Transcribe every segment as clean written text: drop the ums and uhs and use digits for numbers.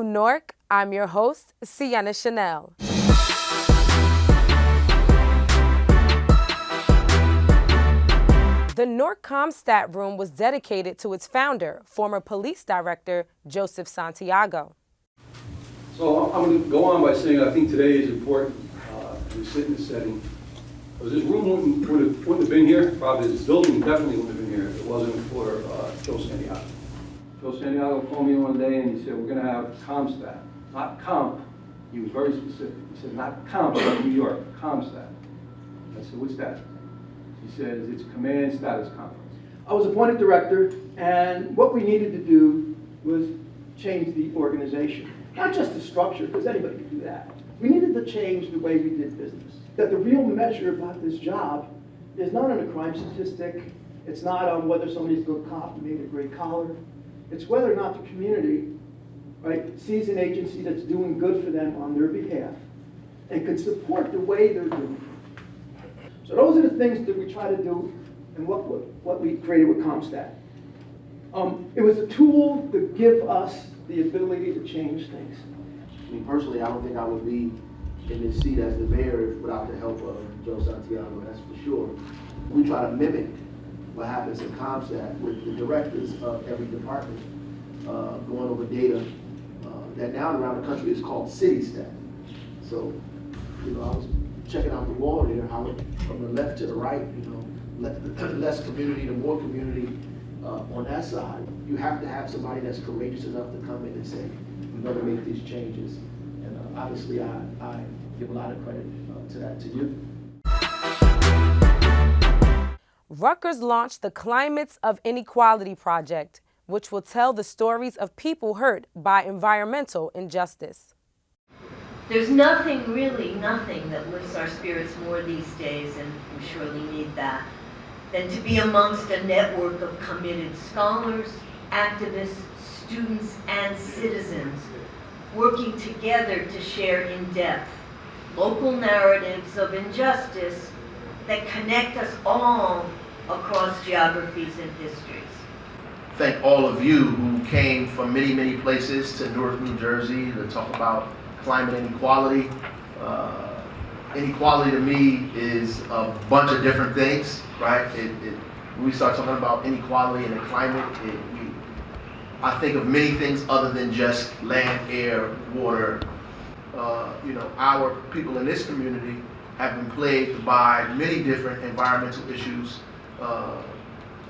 From Newark, I'm your host, Sienna Chanel. The Newark Comstat Room was dedicated to its founder, former police director Joseph Santiago. So I'm going to go on by saying I think today is important as we sit in this setting. Because this room wouldn't have been here, probably this building definitely wouldn't have been here if it wasn't for Joe Santiago. Joe Santiago called me one day and he said, we're going to have Comstat, not comp. He was very specific. He said, not comp, like New York, Comstat. I said, what's that? He says, it's Command Status Conference. I was appointed director, and what we needed to do was change the organization. Not just the structure, because anybody could do that. We needed to change the way we did business. That the real measure about this job is not on a crime statistic. It's not on whether somebody's a good cop and made a great collar. It's whether or not the community, right, sees an agency that's doing good for them on their behalf and can support the way they're doing it. So those are the things that we try to do and what we created with Comstat. It was a tool to give us the ability to change things. I mean, personally, I don't think I would be in this seat as the mayor without the help of Joe Santiago, that's for sure. We try to mimic what happens in Comstat with the directors of every department going over data that now around the country is called CityStat. So, you know, I was checking out the wall there, how it, from the left to the right, you know, less community to more community on that side. You have to have somebody that's courageous enough to come in and say, we're going to make these changes. And obviously, I give a lot of credit to you. Rutgers launched the Climates of Inequality Project, which will tell the stories of people hurt by environmental injustice. There's nothing, really nothing, that lifts our spirits more these days, and we surely need that, than to be amongst a network of committed scholars, activists, students, and citizens working together to share in depth local narratives of injustice that connect us all across geographies and histories. Thank all of you who came from many, many places to Newark, New Jersey to talk about climate inequality. Inequality to me is a bunch of different things, right? When we start talking about inequality and the climate, I think of many things other than just land, air, water. You know, our people in this community have been plagued by many different environmental issues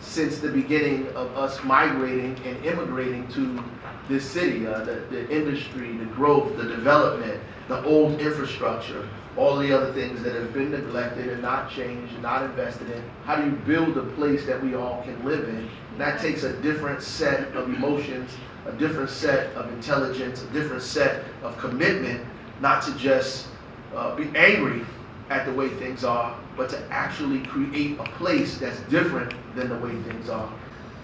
since the beginning of us migrating and immigrating to this city. The industry, the growth, the development, the old infrastructure, all the other things that have been neglected and not changed, not invested in. How do you build a place that we all can live in? That takes a different set of emotions, a different set of intelligence, a different set of commitment, not to just be angry at the way things are, but to actually create a place that's different than the way things are.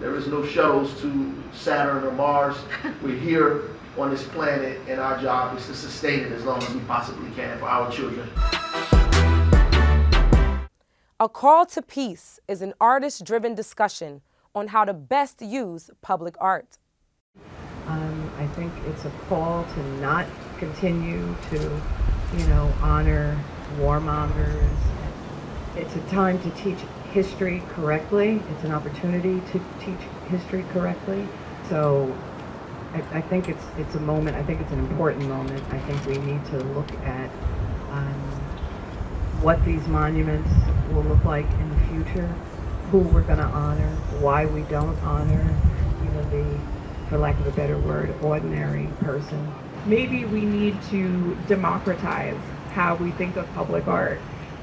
There is no shuttles to Saturn or Mars. We're here on this planet, and our job is to sustain it as long as we possibly can for our children. A Call to Peace is an artist-driven discussion on how to best use public art. I think it's a call to not continue to, honor warmongers. It's a time to teach history correctly. It's an opportunity to teach history correctly. So I think it's a moment. I think it's an important moment. I think we need to look at what these monuments will look like in the future, who we're going to honor, why we don't honor, the, for lack of a better word, ordinary person. Maybe we need to democratize how we think of public art,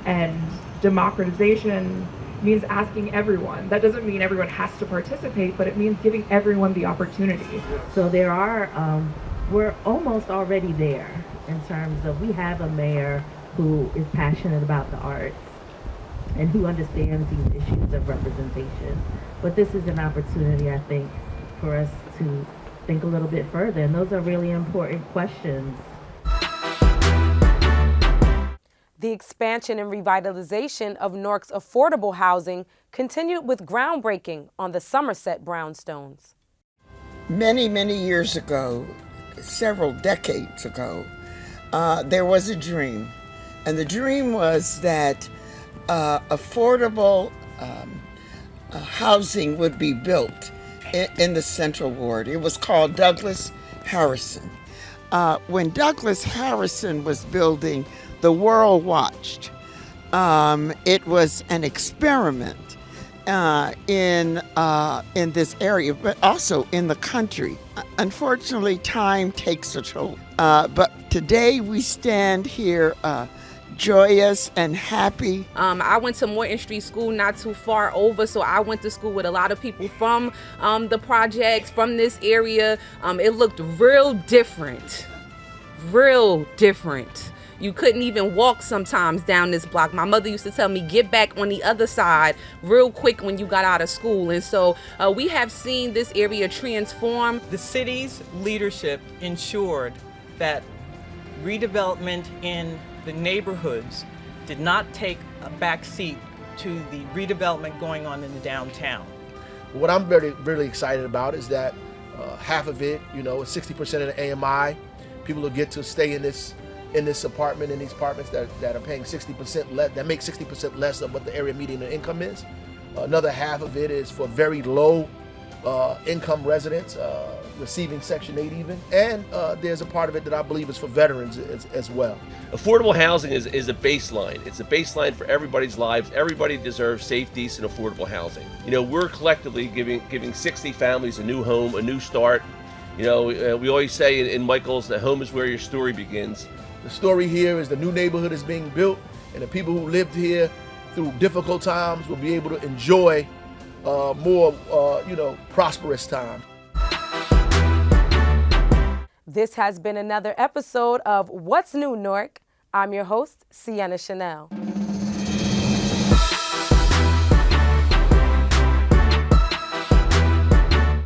and democratization means asking everyone. That doesn't mean everyone has to participate, but it means giving everyone the opportunity. So there are, we're almost already there in terms of we have a mayor who is passionate about the arts and who understands these issues of representation. But this is an opportunity, I think, for us to think a little bit further, and those are really important questions. The expansion and revitalization of Newark's affordable housing continued with groundbreaking on the Somerset brownstones. Many, many years ago, several decades ago, there was a dream. And the dream was that affordable housing would be built in the Central Ward. It was called Douglas Harrison. When Douglas Harrison was building, the world watched. It was an experiment in this area, but also in the country. Unfortunately, time takes a toll. But today we stand here joyous and happy. I went to Morton Street School not too far over, so I went to school with a lot of people from the projects, from this area. It looked real different. You couldn't even walk sometimes down this block. My mother used to tell me, get back on the other side real quick when you got out of school. And so we have seen this area transform. The city's leadership ensured that redevelopment in the neighborhoods did not take a back seat to the redevelopment going on in the downtown. What I'm really excited about is that half of it, is 60% of the AMI. People will get to stay in this apartment, in these apartments that are paying 60% less, that make 60% less of what the area median income is. Another half of it is for very low income residents, receiving Section 8 even. And there's a part of it that I believe is for veterans as well. Affordable housing is a baseline. It's a baseline for everybody's lives. Everybody deserves safe, decent, affordable housing. We're collectively giving 60 families a new home, a new start. We always say in Michael's that home is where your story begins. The story here is the new neighborhood is being built, and the people who lived here through difficult times will be able to enjoy more, prosperous times. This has been another episode of What's New, Newark. I'm your host, Sienna Chanel.